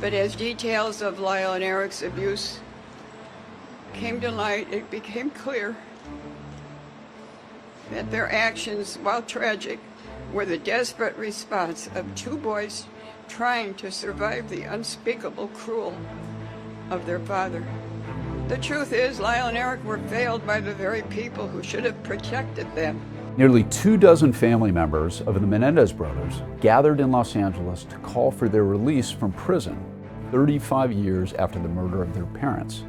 But as details of Lyle and Eric's abuse came to light, it became clear that their actions, while tragic, were the desperate response of two boys trying to survive the unspeakable cruelty of their father. The truth is, Lyle and Eric were failed by the very people who should have protected them. Nearly 24 family members of the Menendez brothers gathered in Los Angeles to call for their release from prison 35 years after the murder of their parents.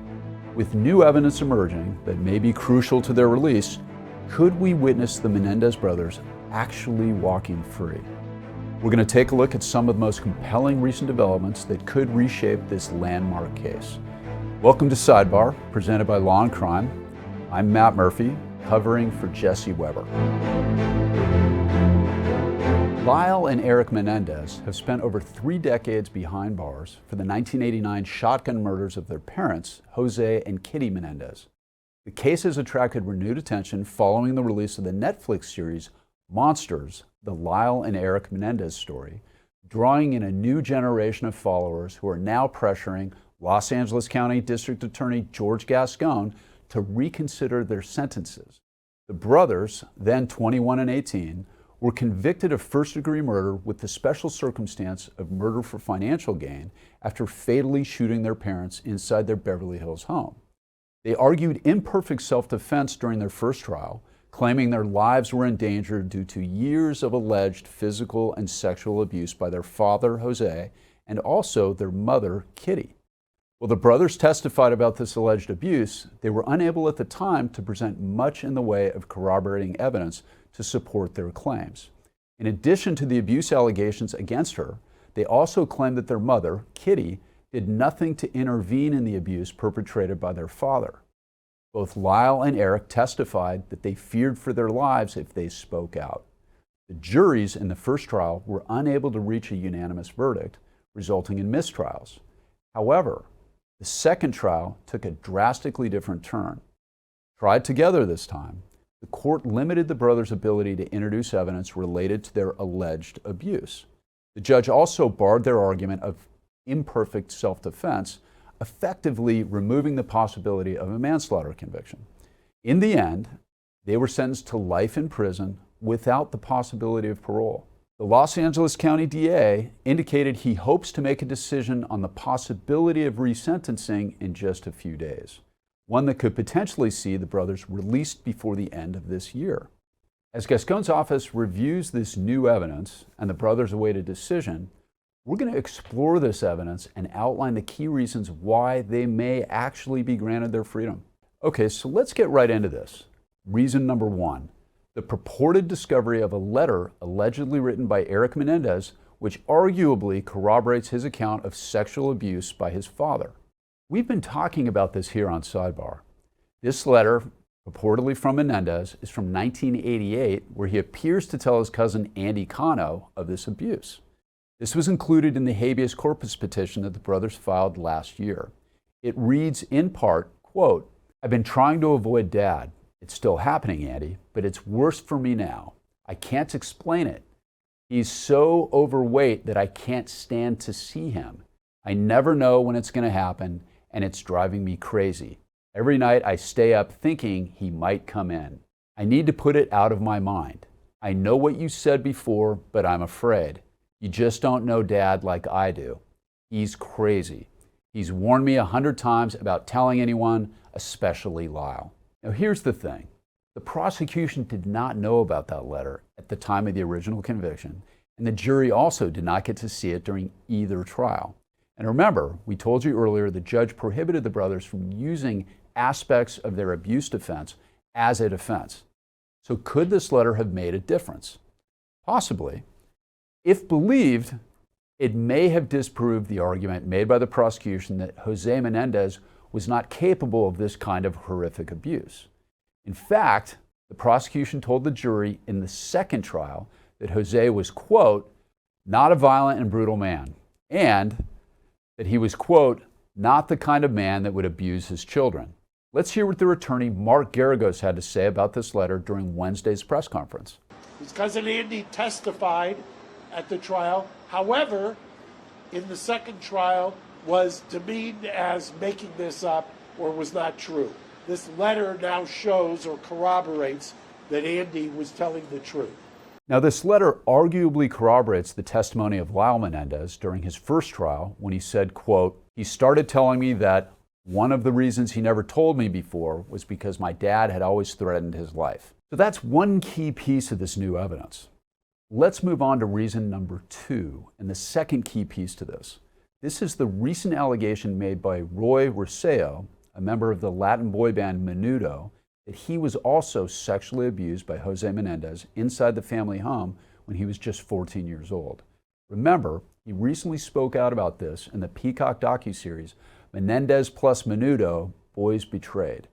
With new evidence emerging that may be crucial to their release, could we witness the Menendez brothers actually walking free? We're going to take a look at some of the most compelling recent developments that could reshape this landmark case. Welcome to Sidebar, presented by Law&Crime. I'm Matt Murphy, covering for Jesse Weber. Lyle and Erik Menendez have spent over 3 decades behind bars for the 1989 shotgun murders of their parents, Jose and Kitty Menendez. The case has attracted renewed attention following the release of the Netflix series Monsters, the Lyle and Erik Menendez story, drawing in a new generation of followers who are now pressuring Los Angeles County District Attorney George Gascon to reconsider their sentences. The brothers, then 21 and 18, were convicted of first-degree murder with the special circumstance of murder for financial gain after fatally shooting their parents inside their Beverly Hills home. They argued imperfect self-defense during their first trial, claiming their lives were in danger due to years of alleged physical and sexual abuse by their father, Jose, and also their mother, Kitty. While the brothers testified about this alleged abuse, they were unable at the time to present much in the way of corroborating evidence to support their claims. In addition to the abuse allegations against her, they also claimed that their mother, Kitty, did nothing to intervene in the abuse perpetrated by their father. Both Lyle and Erik testified that they feared for their lives if they spoke out. The juries in the first trial were unable to reach a unanimous verdict, resulting in mistrials. However, the second trial took a drastically different turn. Tried together this time, the court limited the brothers' ability to introduce evidence related to their alleged abuse. The judge also barred their argument of imperfect self-defense, effectively removing the possibility of a manslaughter conviction. In the end, they were sentenced to life in prison without the possibility of parole. The Los Angeles County DA indicated he hopes to make a decision on the possibility of resentencing in just a few days, one that could potentially see the brothers released before the end of this year. As Gascon's office reviews this new evidence and the brothers await a decision, we're going to explore this evidence and outline the key reasons why they may actually be granted their freedom. Okay, so let's get right into this. Reason number 1. The purported discovery of a letter allegedly written by Erik Menendez, which arguably corroborates his account of sexual abuse by his father. We've been talking about this here on Sidebar. This letter, purportedly from Menendez, is from 1988, where he appears to tell his cousin Andy Cano of this abuse. This was included in the habeas corpus petition that the brothers filed last year. It reads in part, quote, "I've been trying to avoid Dad. It's still happening, Andy, but it's worse for me now. I can't explain it. He's so overweight that I can't stand to see him. I never know when it's going to happen, and it's driving me crazy. Every night I stay up thinking he might come in. I need to put it out of my mind. I know what you said before, but I'm afraid. You just don't know Dad like I do. He's crazy. He's warned me 100 times about telling anyone, especially Lyle." Now here's the thing. The prosecution did not know about that letter at the time of the original conviction, and the jury also did not get to see it during either trial. And remember, we told you earlier the judge prohibited the brothers from using aspects of their abuse defense as a defense. So could this letter have made a difference? Possibly. If believed, it may have disproved the argument made by the prosecution that Jose Menendez was not capable of this kind of horrific abuse. In fact, the prosecution told the jury in the second trial that Jose was, quote, "not a violent and brutal man," and that he was, quote, "not the kind of man that would abuse his children." Let's hear what their attorney, Mark Garagos, had to say about this letter during Wednesday's press conference. His cousin Andy testified at the trial. However, in the second trial was demeaned as making this up or was not true. This letter now shows or corroborates that Andy was telling the truth. Now, this letter arguably corroborates the testimony of Lyle Menendez during his first trial when he said, quote, "He started telling me that one of the reasons he never told me before was because my dad had always threatened his life." So that's one key piece of this new evidence. Let's move on to reason number 2, and the second key piece to this. This is the recent allegation made by Roy Rosseo, a member of the Latin boy band Menudo, that he was also sexually abused by Jose Menendez inside the family home when he was just 14 years old. Remember, he recently spoke out about this in the Peacock docuseries Menendez plus Menudo, Boys Betrayed.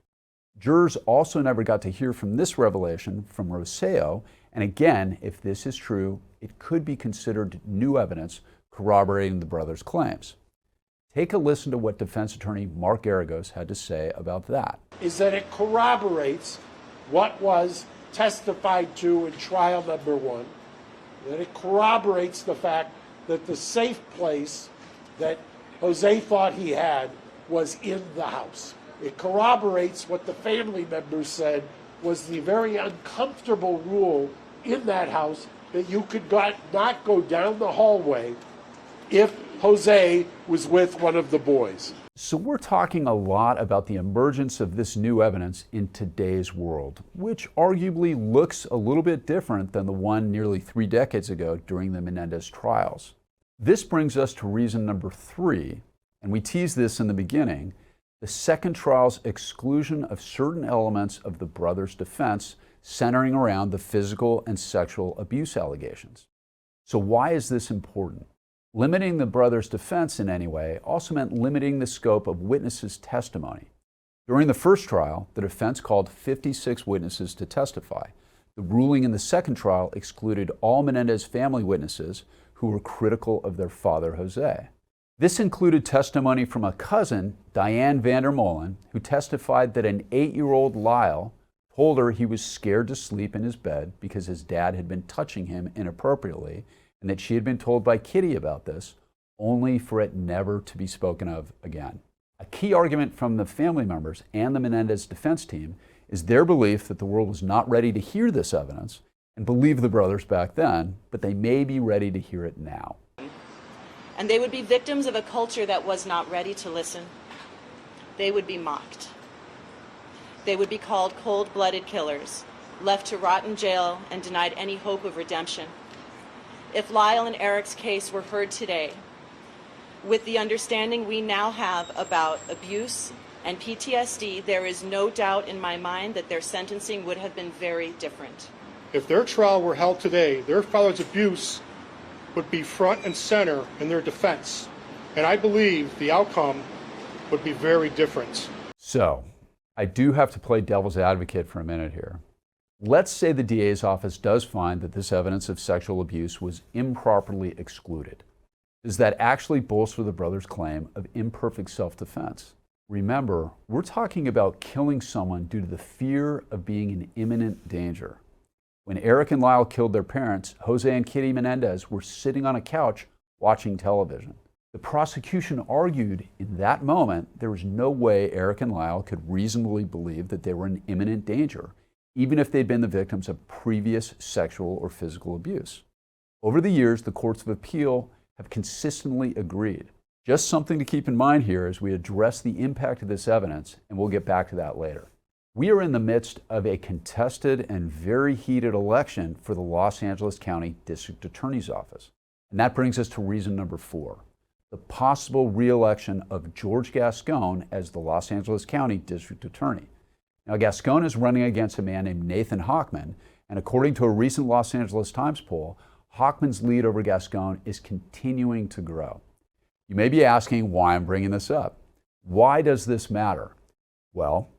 Jurors also never got to hear from this revelation from Rosseo, and again, if this is true, it could be considered new evidence corroborating the brothers' claims. Take a listen to what defense attorney Mark Garagos had to say about that. Is that it corroborates what was testified to in trial number 1, that it corroborates the fact that the safe place that Jose thought he had was in the house. It corroborates what the family members said was the very uncomfortable rule in that house that you could not go down the hallway if Jose was with one of the boys. So we're talking a lot about the emergence of this new evidence in today's world, which arguably looks a little bit different than the one nearly 3 decades ago during the Menendez trials. This brings us to reason number 3, and we teased this in the beginning, the second trial's exclusion of certain elements of the brothers' defense centering around the physical and sexual abuse allegations. So why is this important? Limiting the brothers' defense in any way also meant limiting the scope of witnesses' testimony. During the first trial, the defense called 56 witnesses to testify. The ruling in the second trial excluded all Menendez family witnesses who were critical of their father, Jose. This included testimony from a cousin, Diane Vandermolen, who testified that an 8-year-old Lyle told her he was scared to sleep in his bed because his dad had been touching him inappropriately, and that she had been told by Kitty about this, only for it never to be spoken of again. A key argument from the family members and the Menendez defense team is their belief that the world was not ready to hear this evidence and believe the brothers back then, but they may be ready to hear it now. And they would be victims of a culture that was not ready to listen. They would be mocked. They would be called cold-blooded killers, left to rot in jail and denied any hope of redemption. If Lyle and Eric's case were heard today, with the understanding we now have about abuse and PTSD, there is no doubt in my mind that their sentencing would have been very different. If their trial were held today, their father's abuse would be front and center in their defense. And I believe the outcome would be very different. So, I do have to play devil's advocate for a minute here. Let's say the DA's office does find that this evidence of sexual abuse was improperly excluded. Does that actually bolster the brothers' claim of imperfect self-defense? Remember, we're talking about killing someone due to the fear of being in imminent danger. When Erik and Lyle killed their parents, Jose and Kitty Menendez were sitting on a couch watching television. The prosecution argued in that moment there was no way Erik and Lyle could reasonably believe that they were in imminent danger, even if they'd been the victims of previous sexual or physical abuse. Over the years, the courts of appeal have consistently agreed. Just something to keep in mind here as we address the impact of this evidence, and we'll get back to that later. We are in the midst of a contested and very heated election for the Los Angeles County District Attorney's Office. And that brings us to reason number 4, the possible re-election of George Gascon as the Los Angeles County District Attorney. Now, Gascon is running against a man named Nathan Hochman, and according to a recent Los Angeles Times poll, Hochman's lead over Gascon is continuing to grow. You may be asking why I'm bringing this up. Why does this matter? Well,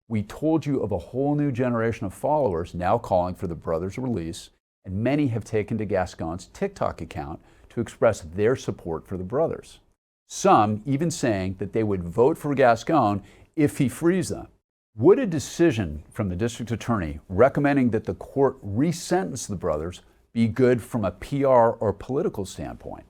we told you of a whole new generation of followers now calling for the brothers' release, and many have taken to Gascon's TikTok account to express their support for the brothers. Some even saying that they would vote for Gascon if he frees them. Would a decision from the district attorney recommending that the court resentence the brothers be good from a PR or political standpoint?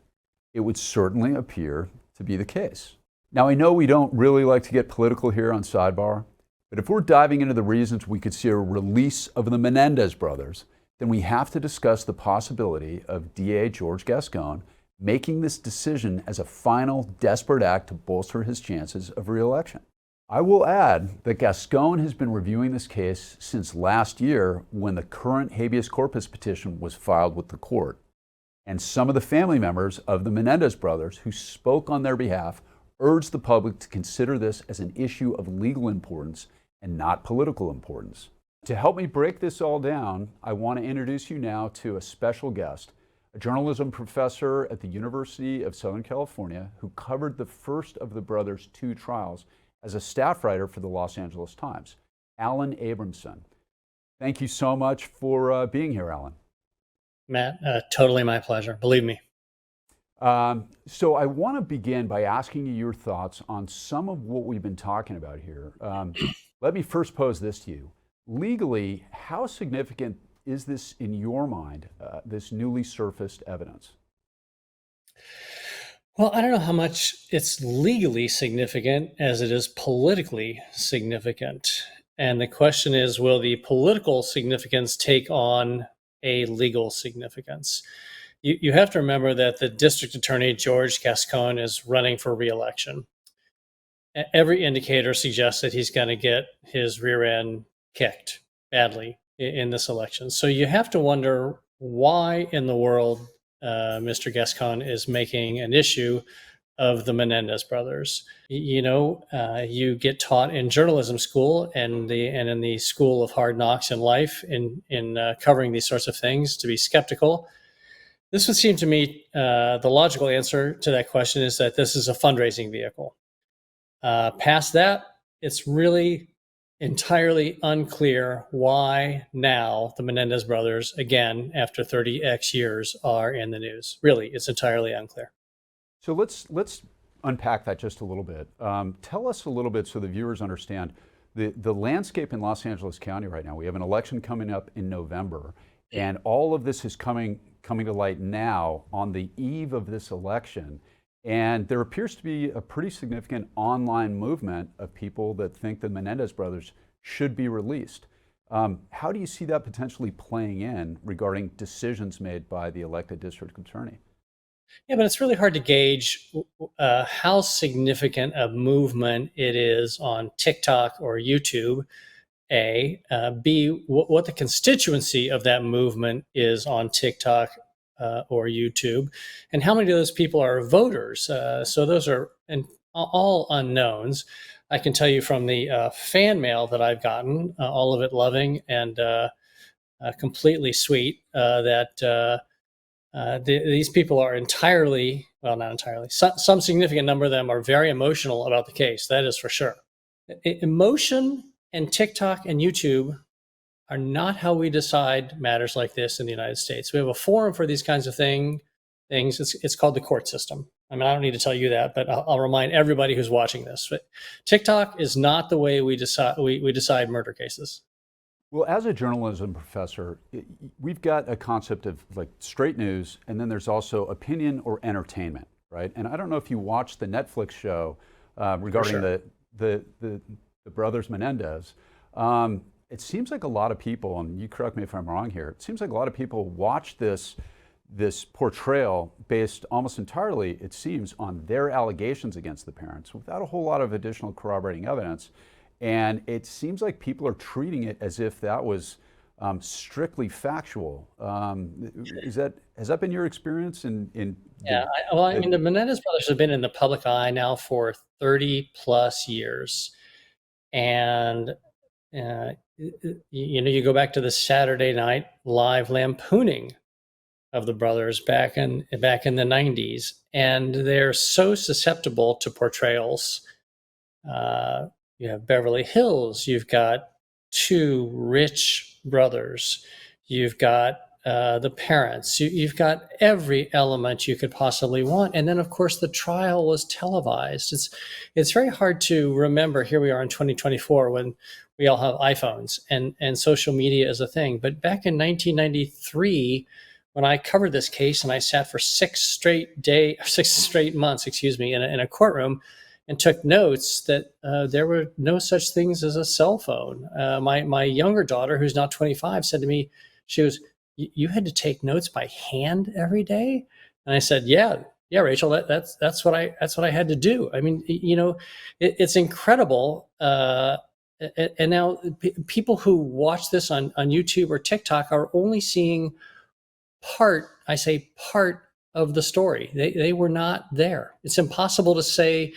it would certainly appear to be the case. Now, I know we don't really like to get political here on Sidebar, but if we're diving into the reasons we could see a release of the Menendez brothers, then we have to discuss the possibility of DA George Gascon making this decision as a final desperate act to bolster his chances of re-election. I will add that Gascon has been reviewing this case since last year when the current habeas corpus petition was filed with the court. And some of the family members of the Menendez brothers who spoke on their behalf urged the public to consider this as an issue of legal importance and not political importance. To help me break this all down, I want to introduce you now to a special guest, a journalism professor at the University of Southern California who covered the first of the brothers' 2 trials as a staff writer for the Los Angeles Times, Alan Abrahamson. Thank you so much for being here, Alan. Matt, totally my pleasure. Believe me. So I want to begin by asking you your thoughts on some of what we've been talking about here. Let me first pose this to you. Legally, how significant is this in your mind, this newly surfaced evidence? Well, I don't know how much it's legally significant as it is politically significant. And the question is, will the political significance take on a legal significance? You have to remember that the district attorney, George Gascon, is running for re-election. Every indicator suggests that he's going to get his rear end kicked badly in this election. So you have to wonder why in the world Mr. Gascon is making an issue of the Menendez brothers. You get taught in journalism school and in the school of hard knocks in life in covering these sorts of things to be skeptical. This would seem to me the logical answer to that question is that this is a fundraising vehicle. Past that, it's really entirely unclear why now the Menendez brothers, again, after 30x years, are in the news. Really, it's entirely unclear. So let's unpack that just a little bit. Tell us a little bit so the viewers understand the landscape in Los Angeles County right now. We have an election coming up in November, and all of this is coming to light now on the eve of this election. And there appears to be a pretty significant online movement of people that think the Menendez brothers should be released. How do you see that potentially playing in regarding decisions made by the elected district attorney? Yeah, but it's really hard to gauge how significant a movement it is on TikTok or YouTube, A. B, what the constituency of that movement is on TikTok or YouTube, and how many of those people are voters. So those are all unknowns. I can tell you from the fan mail that I've gotten, all of it loving and completely sweet, that these people are entirely, well, not entirely, some significant number of them are very emotional about the case. That is for sure. Emotion and TikTok and YouTube are not how we decide matters like this in the United States. We have a forum for these kinds of things. It's called the court system. I mean, I don't need to tell you that, but I'll remind everybody who's watching this. But TikTok is not the way we decide murder cases. Well, as a journalism professor, we've got a concept of like straight news, and then there's also opinion or entertainment, right? And I don't know if you watched the Netflix show regarding the brothers Menendez. It seems like a lot of people, and you correct me if I'm wrong here, it seems like a lot of people watch this portrayal based almost entirely, it seems, on their allegations against the parents without a whole lot of additional corroborating evidence. And it seems like people are treating it as if that was strictly factual. Has that been your experience? Yeah, I mean, the Menendez brothers have been in the public eye now for 30 plus years. And you go back to the Saturday Night Live lampooning of the brothers back in the 90s, and they're so susceptible to portrayals. You have Beverly Hills, you've got 2 rich brothers, you've got the parents, you've got every element you could possibly want. And then, of course, the trial was televised. It's very hard to remember, here we are in 2024 when we all have iPhones and social media is a thing. But back in 1993, when I covered this case and I sat for 6 straight months, in a courtroom and took notes, that there were no such things as a cell phone. My younger daughter, who's now 25, said to me, she goes, "You had to take notes by hand every day?" And I said, "Yeah, Rachel, that's what I had to do." I mean, it's incredible. And now people who watch this on YouTube or TikTok are only seeing part of the story. They were not there. It's impossible to say,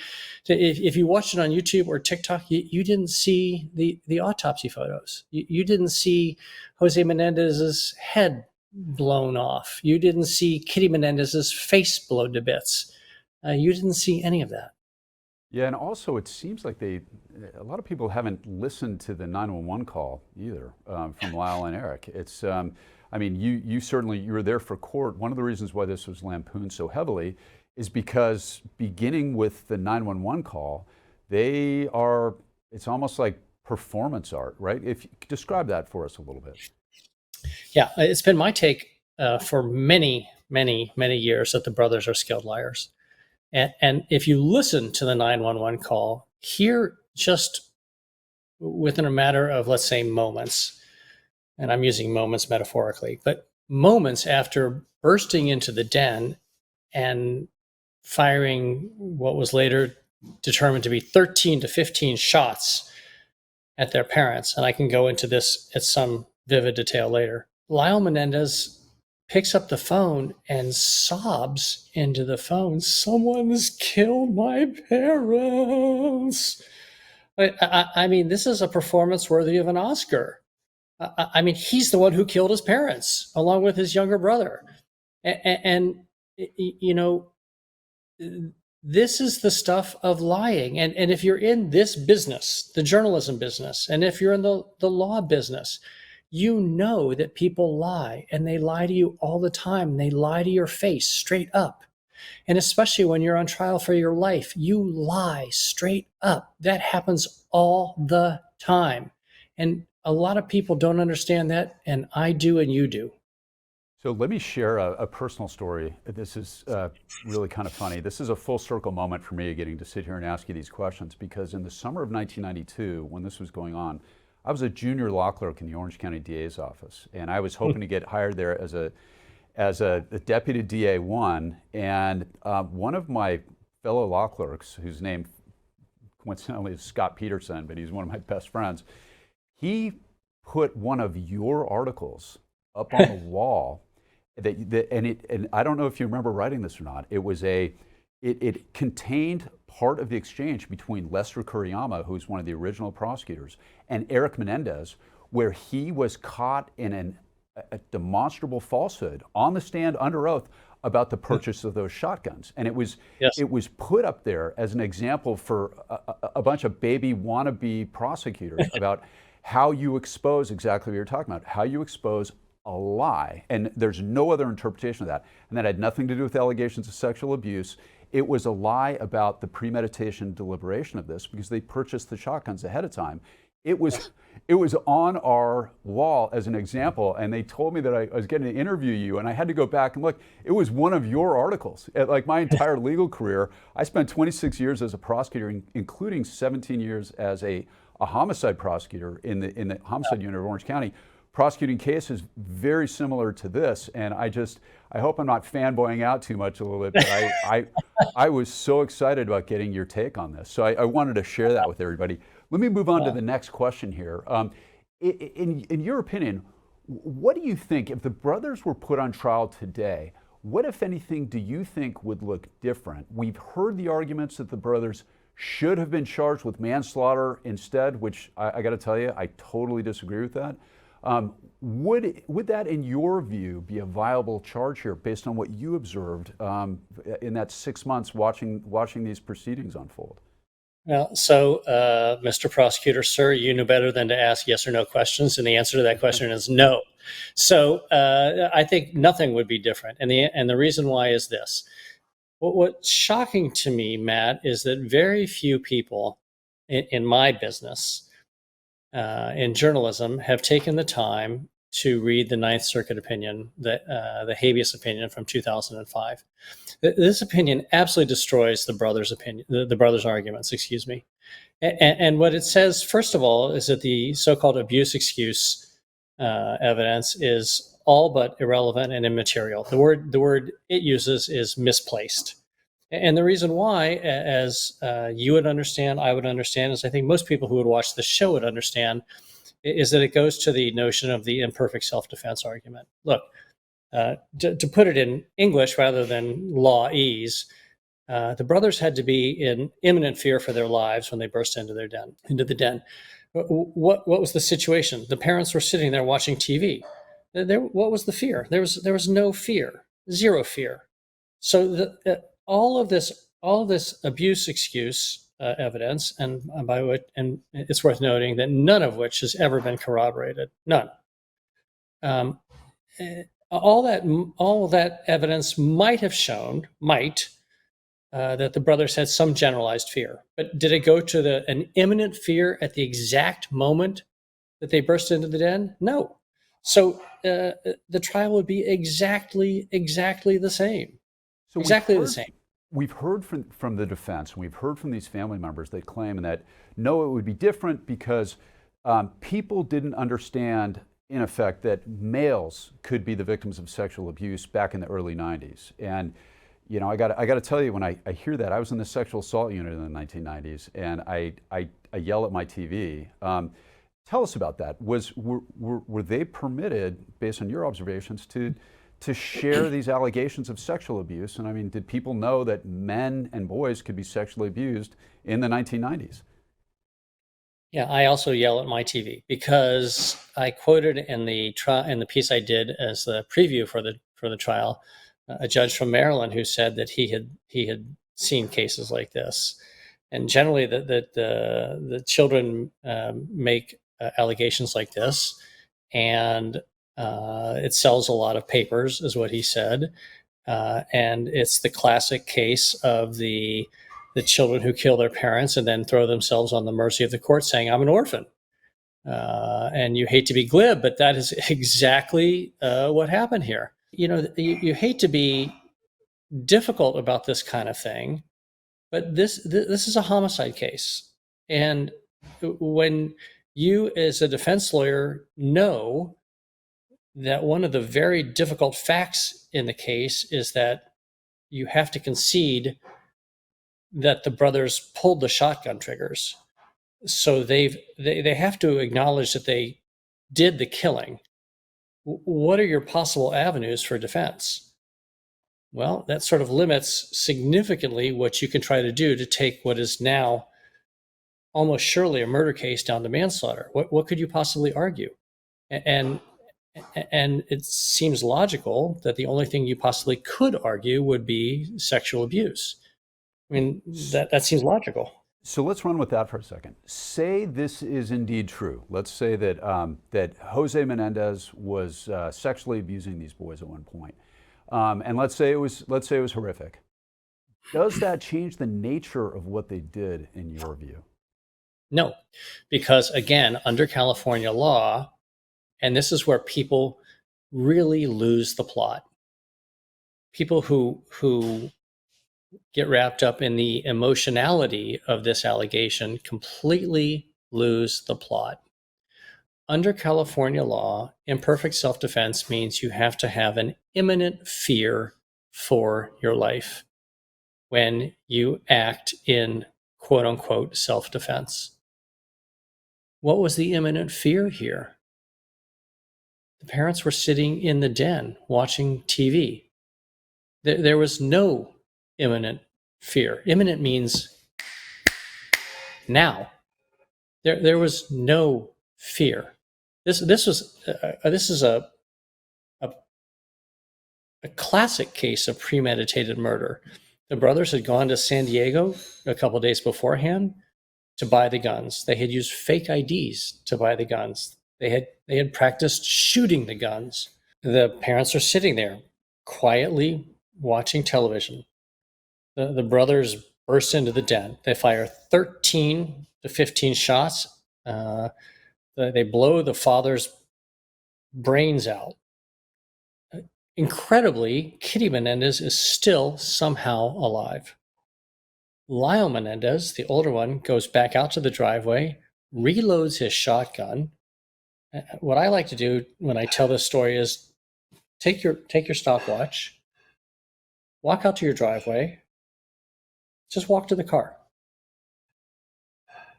if you watched it on YouTube or TikTok, you didn't see the autopsy photos. You didn't see Jose Menendez's head blown off. You didn't see Kitty Menendez's face blown to bits. You didn't see any of that. Yeah, and also it seems like a lot of people haven't listened to the 911 call either from Lyle and Erik. It's, I mean, you were there for court. One of the reasons why this was lampooned so heavily is because beginning with the 911 call, it's almost like performance art, right? If you describe that for us a little bit. Yeah, it's been my take for many, many, many years that the brothers are skilled liars. And if you listen to the 911 call, here, just within a matter of, let's say, moments, and I'm using moments metaphorically, but moments after bursting into the den and firing what was later determined to be 13 to 15 shots at their parents, and I can go into this at some vivid detail later, Lyle Menendez picks up the phone and sobs into the phone, "Someone's killed my parents." I mean, this is a performance worthy of an Oscar. I mean, he's the one who killed his parents, along with his younger brother. And this is the stuff of lying. And if you're in this business, the journalism business, and if you're in the law business, you know that people lie, and they lie to you all the time. They lie to your face straight up. And especially when you're on trial for your life, you lie straight up. That happens all the time. And a lot of people don't understand that, and I do, and you do. So let me share a personal story. This is really kind of funny. This is a full circle moment for me, getting to sit here and ask you these questions, because in the summer of 1992, when this was going on, I was a junior law clerk in the Orange County DA's office, and I was hoping to get hired there as a deputy DA 1. And one of my fellow law clerks, whose name coincidentally is Scott Peterson, but he's one of my best friends, he put one of your articles up on the wall. And I don't know if you remember writing this or not. It contained part of the exchange between Lester Kuriyama, who's one of the original prosecutors, and Erik Menendez, where he was caught in a demonstrable falsehood on the stand under oath about the purchase of those shotguns. And it was put up there as an example for a bunch of baby wannabe prosecutors about how you expose exactly what you're talking about, how you expose a lie. And there's no other interpretation of that. And that had nothing to do with allegations of sexual abuse. It was a lie about the premeditation deliberation of this, because they purchased the shotguns ahead of time. It was on our wall as an example, and they told me that I was getting to interview you, and I had to go back and look. It was one of your articles. Like my entire legal career, I spent 26 years as a prosecutor, including 17 years as a homicide prosecutor in the homicide unit of Orange County, prosecuting cases very similar to this. And I hope I'm not fanboying out too much a little bit, but I was so excited about getting your take on this. So I wanted to share that with everybody. Let me move on to the next question here. In your opinion, what do you think, if the brothers were put on trial today, what, if anything, do you think would look different? We've heard the arguments that the brothers should have been charged with manslaughter instead, which I got to tell you, I totally disagree with that. Would that, in your view, be a viable charge here based on what you observed in that 6 months watching these proceedings unfold? Well, so, Mr. Prosecutor, sir, you know better than to ask yes or no questions, and the answer to that question is no. So I think nothing would be different, and the reason why is this. What's shocking to me, Matt, is that very few people in my business, in journalism, have taken the time to read the Ninth Circuit opinion, the habeas opinion from 2005. This opinion absolutely destroys the brothers' opinion, the brothers' arguments, excuse me. And what it says, first of all, is that the so-called abuse excuse evidence is all but irrelevant and immaterial. The word it uses is misplaced. And the reason why, as you would understand, I would understand, as I think most people who would watch the show would understand, is that it goes to the notion of the imperfect self-defense argument. Look, to put it in English rather than lawese, the brothers had to be in imminent fear for their lives when they burst into the den. What was the situation? The parents were sitting there watching TV. What was the fear? There was no fear, zero fear. So all of this abuse excuse evidence, and it's worth noting that none of which has ever been corroborated. None. All that evidence might have shown that the brothers had some generalized fear, but did it go to an imminent fear at the exact moment that they burst into the den? No. So the trial would be exactly the same. So exactly the same. We've heard from the defense, and we've heard from these family members, they claim that, no, it would be different because people didn't understand, in effect, that males could be the victims of sexual abuse back in the early 90s. And, you know, I got to tell you, when I hear that, I was in the sexual assault unit in the 1990s, and I yell at my TV. Tell us about that. Were they permitted, based on your observations, to share these allegations of sexual abuse? And I mean, did people know that men and boys could be sexually abused in the 1990s? Yeah, I also yell at my TV because I quoted in the piece I did as the preview for the trial, a judge from Maryland who said that he had seen cases like this, and generally that the children make allegations like this, and it sells a lot of papers, is what he said. And it's the classic case of the children who kill their parents and then throw themselves on the mercy of the court saying, I'm an orphan. And you hate to be glib, but that is exactly what happened here. You know, you hate to be difficult about this kind of thing, but this is a homicide case. And when you as a defense lawyer know that one of the very difficult facts in the case is that you have to concede that the brothers pulled the shotgun triggers. So they have to acknowledge that they did the killing. What are your possible avenues for defense? Well, that sort of limits significantly what you can try to do to take what is now almost surely a murder case down to manslaughter. What could you possibly argue? And it seems logical that the only thing you possibly could argue would be sexual abuse. I mean, that seems logical. So let's run with that for a second. Say this is indeed true. Let's say that that Jose Menendez was sexually abusing these boys at one point, and let's say it was horrific. Does that change the nature of what they did, in your view? No, because again, under California law, and this is where people really lose the plot. People who get wrapped up in the emotionality of this allegation completely lose the plot. Under California law, imperfect self-defense means you have to have an imminent fear for your life when you act in quote-unquote self-defense. What was the imminent fear here? The parents were sitting in the den watching TV. There was no imminent fear. Imminent means now. There was no fear. This is a classic case of premeditated murder. The brothers had gone to San Diego a couple of days beforehand to buy the guns. They had used fake IDs to buy the guns. They had practiced shooting the guns. The parents are sitting there quietly watching television. The brothers burst into the den. They fire 13 to 15 shots. They blow the father's brains out. Incredibly, Kitty Menendez is still somehow alive. Lyle Menendez, the older one, goes back out to the driveway, reloads his shotgun. What I like to do when I tell this story is take your stopwatch, walk out to your driveway, just walk to the car.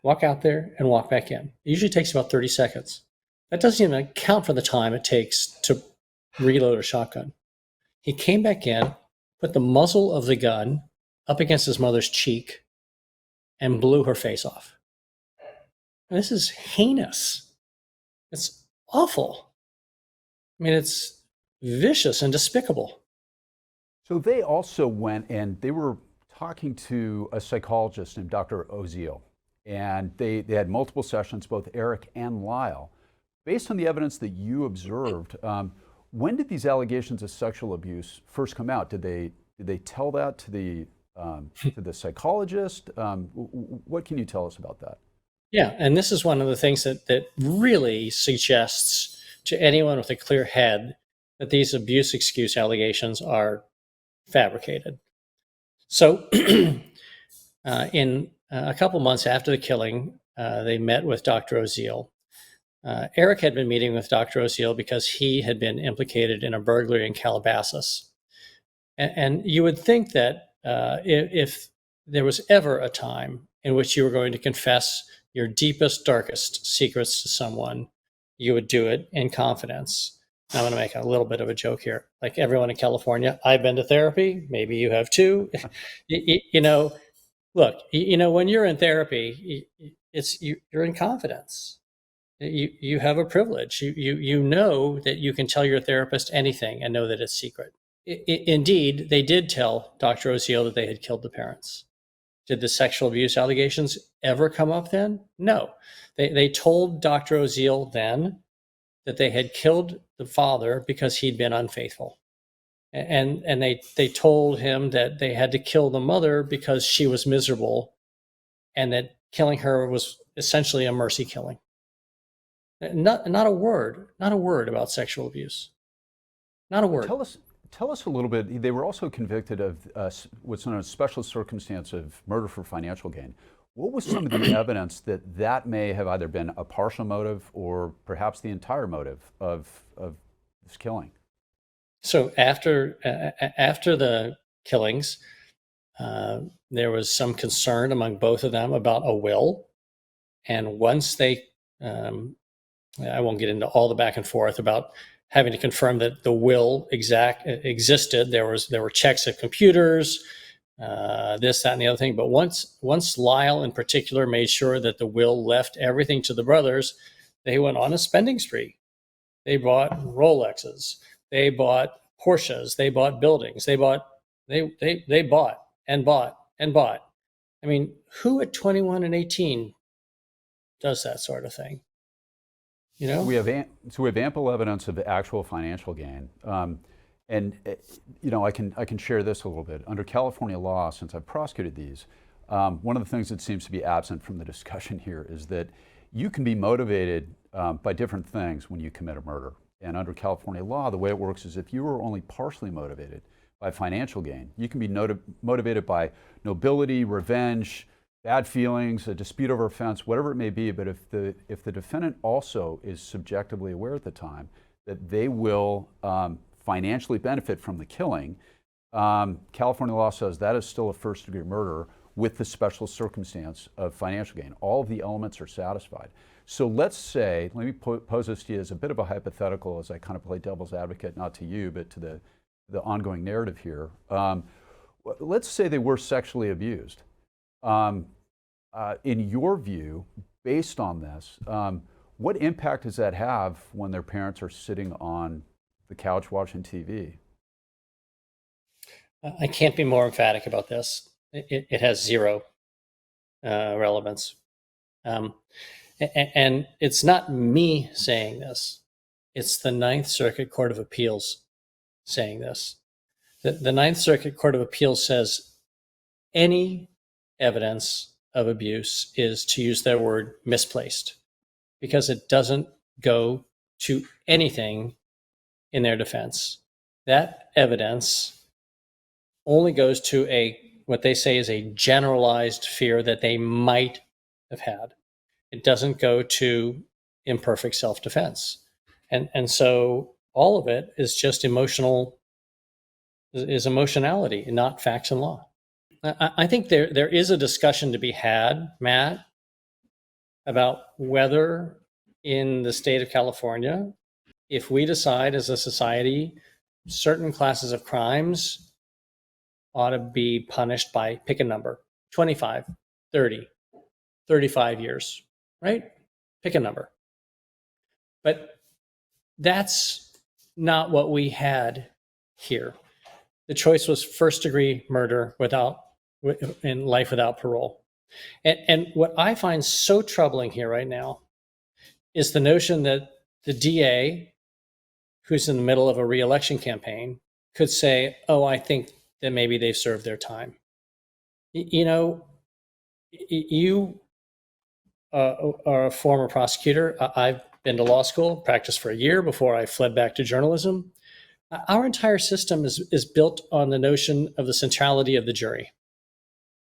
Walk out there and walk back in. It usually takes about 30 seconds. That doesn't even account for the time it takes to reload a shotgun. He came back in, put the muzzle of the gun up against his mother's cheek, and blew her face off. And this is heinous. It's awful. I mean, it's vicious and despicable. So they also went and they were talking to a psychologist named Dr. Oziel, and they had multiple sessions, both Erik and Lyle. Based on the evidence that you observed, when did these allegations of sexual abuse first come out? Did they tell that to the psychologist? What can you tell us about that? Yeah, and this is one of the things that really suggests to anyone with a clear head that these abuse excuse allegations are fabricated. So in a couple months after the killing, they met with Dr. Oziel. Erik had been meeting with Dr. Oziel because he had been implicated in a burglary in Calabasas. And you would think that if there was ever a time in which you were going to confess your deepest, darkest secrets to someone, you would do it in confidence. I'm going to make a little bit of a joke here. Like everyone in California, I've been to therapy. Maybe you have too. Look, when you're in therapy, you're in confidence. You have a privilege. You know that you can tell your therapist anything and know that it's secret. Indeed, they did tell Dr. Oziel that they had killed the parents. Did the sexual abuse allegations ever come up then? No. They told Dr. Oziel then that they had killed the father because he'd been unfaithful. And they told him that they had to kill the mother because she was miserable and that killing her was essentially a mercy killing. Not a word about sexual abuse. Not a word. Tell us a little bit. They were also convicted of what's known as special circumstance of murder for financial gain. What was some of the evidence that may have either been a partial motive or perhaps the entire motive of this killing? So after the killings, there was some concern among both of them about a will, and once they, I won't get into all the back and forth about having to confirm that the will existed. There were checks at computers, this, that, and the other thing. But once Lyle in particular made sure that the will left everything to the brothers, they went on a spending spree. They bought Rolexes, they bought Porsches, they bought buildings, they bought and bought and bought. I mean, who at 21 and 18 does that sort of thing? You know, we have ample evidence of actual financial gain, and I can share this a little bit. Under California law, since I've prosecuted these, one of the things that seems to be absent from the discussion here is that you can be motivated by different things when you commit a murder. And under California law, the way it works is if you are only partially motivated by financial gain, you can be motivated by nobility, revenge, bad feelings, a dispute over offense, whatever it may be. But if the defendant also is subjectively aware at the time that they will financially benefit from the killing, California law says that is still a first-degree murder with the special circumstance of financial gain. All of the elements are satisfied. So let's say, let me pose this to you as a bit of a hypothetical as I kind of play devil's advocate, not to you, but to the ongoing narrative here. Let's say they were sexually abused. In your view, based on this, what impact does that have when their parents are sitting on the couch watching TV? I can't be more emphatic about this. It has zero relevance. And it's not me saying this. It's the Ninth Circuit Court of Appeals saying this. The Ninth Circuit Court of Appeals says any evidence of abuse is, to use their word, misplaced, because it doesn't go to anything in their defense. That evidence only goes to what they say is a generalized fear that they might have had. It doesn't go to imperfect self-defense. And so all of it is just emotionality, not facts and law. I think there is a discussion to be had, Matt, about whether in the state of California, if we decide as a society certain classes of crimes ought to be punished by, pick a number, 25, 30, 35 years, right? Pick a number. But that's not what we had here. The choice was first-degree murder in life without parole. And what I find so troubling here right now is the notion that the DA, who's in the middle of a re-election campaign, could say, oh, I think that maybe they've served their time. You know, you are a former prosecutor. I've been to law school, practiced for a year before I fled back to journalism. Our entire system is built on the notion of the centrality of the jury.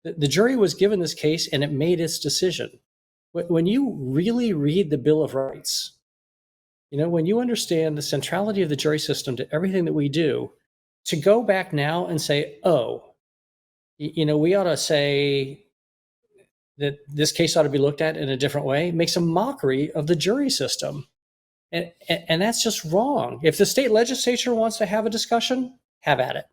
The jury was given this case and it made its decision. When you really read the Bill of Rights, you know, when you understand the centrality of the jury system to everything that we do, to go back now and say, oh, you know, we ought to say that this case ought to be looked at in a different way, makes a mockery of the jury system. And that's just wrong. If the state legislature wants to have a discussion, have at it.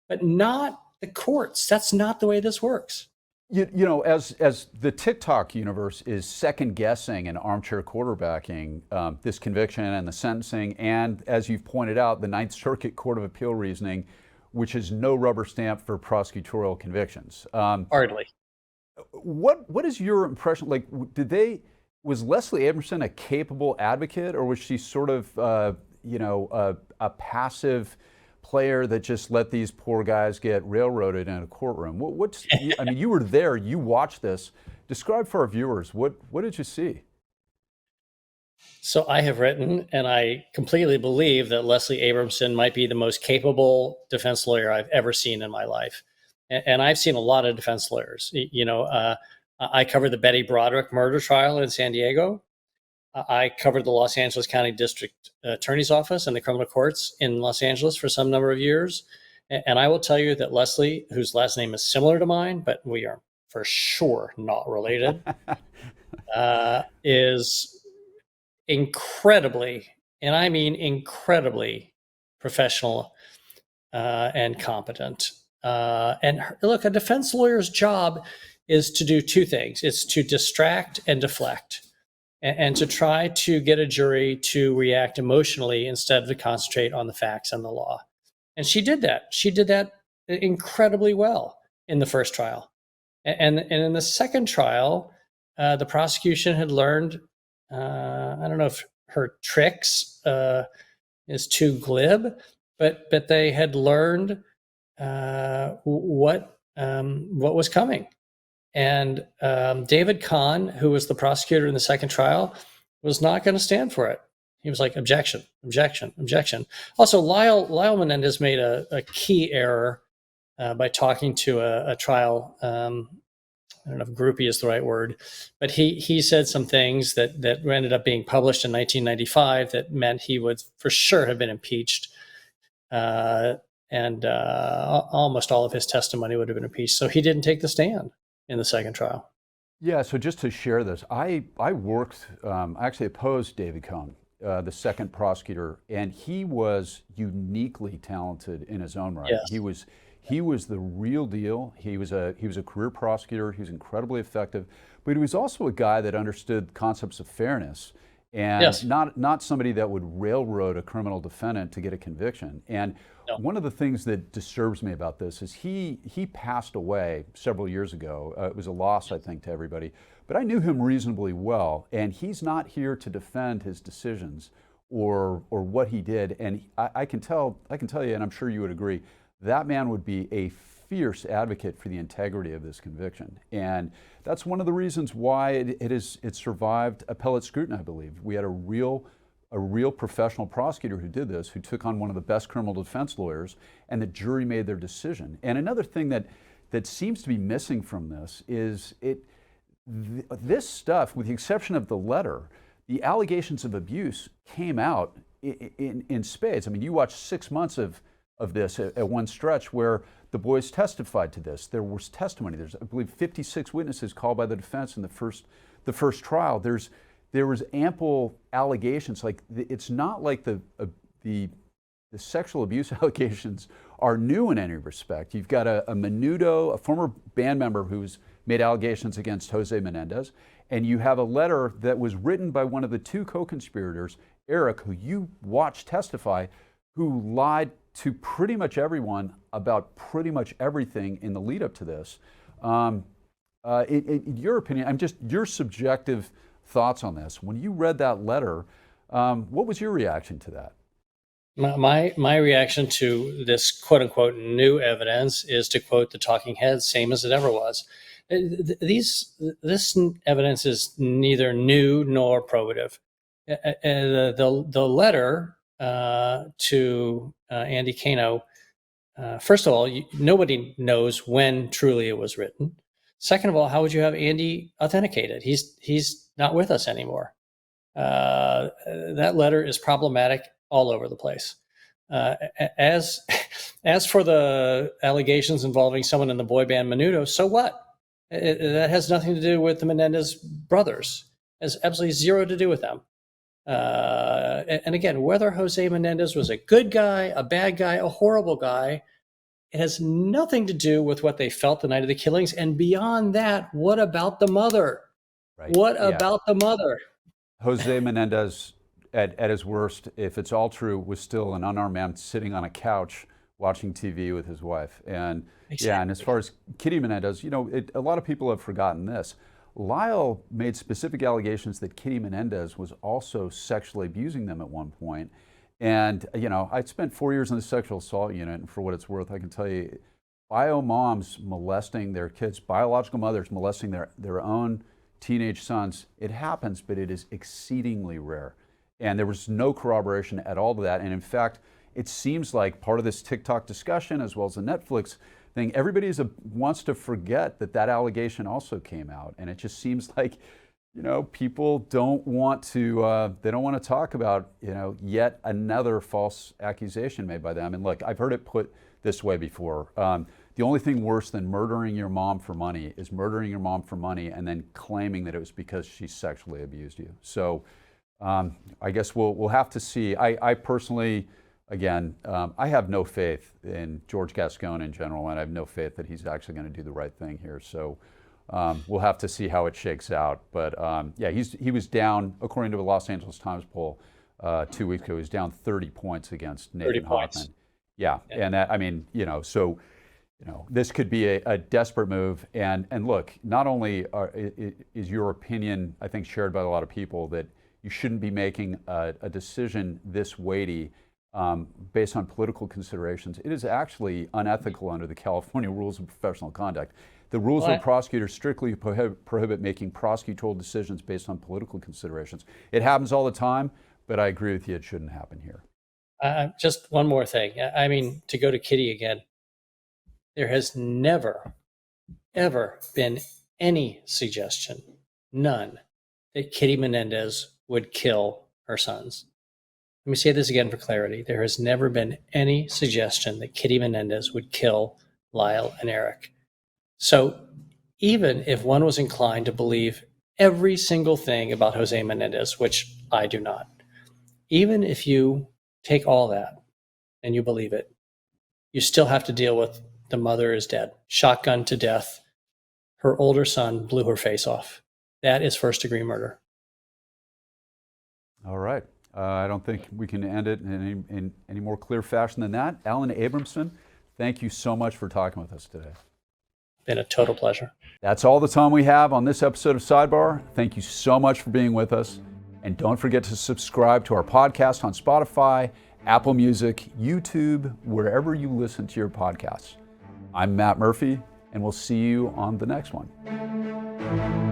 But not the courts. That's not the way this works. You know, as the TikTok universe is second guessing and armchair quarterbacking this conviction and the sentencing, and as you've pointed out, the Ninth Circuit Court of Appeal reasoning, which is no rubber stamp for prosecutorial convictions. Hardly. What is your impression? Like, was Leslie Abrahamson a capable advocate, or was she sort of, a passive player that just let these poor guys get railroaded in a courtroom? I mean, you were there, you watched this. Describe for our viewers, what did you see? So I have written, and I completely believe that Leslie Abrahamson might be the most capable defense lawyer I've ever seen in my life. And I've seen a lot of defense lawyers. I covered the Betty Broderick murder trial in San Diego. I covered the Los Angeles County District Attorney's Office and the criminal courts in Los Angeles for some number of years. And I will tell you that Leslie, whose last name is similar to mine, but we are for sure not related, is incredibly, and I mean incredibly, professional and competent. And look, a defense lawyer's job is to do two things. It's to distract and deflect, and to try to get a jury to react emotionally instead of to concentrate on the facts and the law. And she did that. She did that incredibly well in the first trial. And in the second trial, the prosecution had learned, I don't know if her tricks is too glib, but they had learned what was coming. And David Kahn, who was the prosecutor in the second trial, was not going to stand for it. He was like, objection, objection, objection. Also, Lyle Menendez made a key error by talking to a trial. I don't know if groupie is the right word, but he said some things that ended up being published in 1995 that meant he would for sure have been impeached. And almost all of his testimony would have been impeached. So he didn't take the stand in the second trial. Yeah, so just to share this, I worked, I actually opposed David Kahn, the second prosecutor, and he was uniquely talented in his own right. Yes. He was the real deal. He was a career prosecutor. He was incredibly effective, but he was also a guy that understood concepts of fairness and yes. not somebody that would railroad a criminal defendant to get a conviction. And no. One of the things that disturbs me about this is he passed away several years ago. It was a loss, I think, to everybody. But I knew him reasonably well, and he's not here to defend his decisions or what he did. And I can tell you, and I'm sure you would agree, that man would be a fierce advocate for the integrity of this conviction. And that's one of the reasons why it survived appellate scrutiny, I believe. We had a real a real professional prosecutor who did this, who took on one of the best criminal defense lawyers, and the jury made their decision. And another thing that seems to be missing from this is this stuff, with the exception of the letter, the allegations of abuse came out in spades. I mean, you watched 6 months of this at one stretch where the boys testified to this. There was testimony. There's, I believe, 56 witnesses called by the defense in the first trial. There was ample allegations. Like, it's not like the sexual abuse allegations are new in any respect. You've got a Menudo, a former band member who's made allegations against Jose Menendez, and you have a letter that was written by one of the two co-conspirators, Erik, who you watched testify, who lied to pretty much everyone about pretty much everything in the lead up to this. In your opinion, your subjective thoughts on this. When you read that letter, what was your reaction to that? My reaction to this quote unquote new evidence is to quote the talking heads, same as it ever was. This evidence is neither new nor probative. The letter to Andy Cano, first of all, nobody knows when truly it was written. Second of all, how would you have Andy authenticated? He's not with us anymore. That letter is problematic all over the place. As for the allegations involving someone in the boy band Menudo, so what? That has nothing to do with the Menendez brothers. It has absolutely zero to do with them. And again, whether Jose Menendez was a good guy, a bad guy, a horrible guy, it has nothing to do with what they felt the night of the killings. And beyond that, what about the mother? Right. What about the mother? Jose Menendez, at his worst, if it's all true, was still an unarmed man sitting on a couch watching TV with his wife. And exactly. Yeah, and as far as Kitty Menendez, a lot of people have forgotten this. Lyle made specific allegations that Kitty Menendez was also sexually abusing them at one point. And, I spent 4 years in the sexual assault unit, and for what it's worth, I can tell you, bio moms molesting their kids, biological mothers molesting their own teenage sons, it happens, but it is exceedingly rare. And there was no corroboration at all to that. And in fact, it seems like part of this TikTok discussion, as well as the Netflix thing, everybody wants to forget that allegation also came out. And it just seems like, people don't want to, they don't want to talk about, yet another false accusation made by them. And look, I've heard it put this way before. The only thing worse than murdering your mom for money is murdering your mom for money and then claiming that it was because she sexually abused you. So I guess we'll have to see. I personally, again, I have no faith in George Gascon in general, and I have no faith that he's actually going to do the right thing here. So we'll have to see how it shakes out. But yeah, he was down, according to the Los Angeles Times poll 2 weeks ago, he was down 30 points against Nathan Hoffman. Yeah, and that, so this could be a desperate move. And look, not only is your opinion, I think, shared by a lot of people that you shouldn't be making a decision this weighty based on political considerations. It is actually unethical under the California rules of professional conduct. The rules of prosecutors strictly prohibit making prosecutorial decisions based on political considerations. It happens all the time, but I agree with you, it shouldn't happen here. Just one more thing. I mean, to go to Kitty again, there has never, ever been any suggestion, none, that Kitty Menendez would kill her sons. Let me say this again for clarity. There has never been any suggestion that Kitty Menendez would kill Lyle and Erik. So even if one was inclined to believe every single thing about Jose Menendez, which I do not, even if you take all that and you believe it, you still have to deal with the mother is dead, shotgunned to death. Her older son blew her face off. That is first-degree murder. All right. I don't think we can end it in any more clear fashion than that. Alan Abrahamson, thank you so much for talking with us today. Been a total pleasure. That's all the time we have on this episode of Sidebar. Thank you so much for being with us. And don't forget to subscribe to our podcast on Spotify, Apple Music, YouTube, wherever you listen to your podcasts. I'm Matt Murphy, and we'll see you on the next one.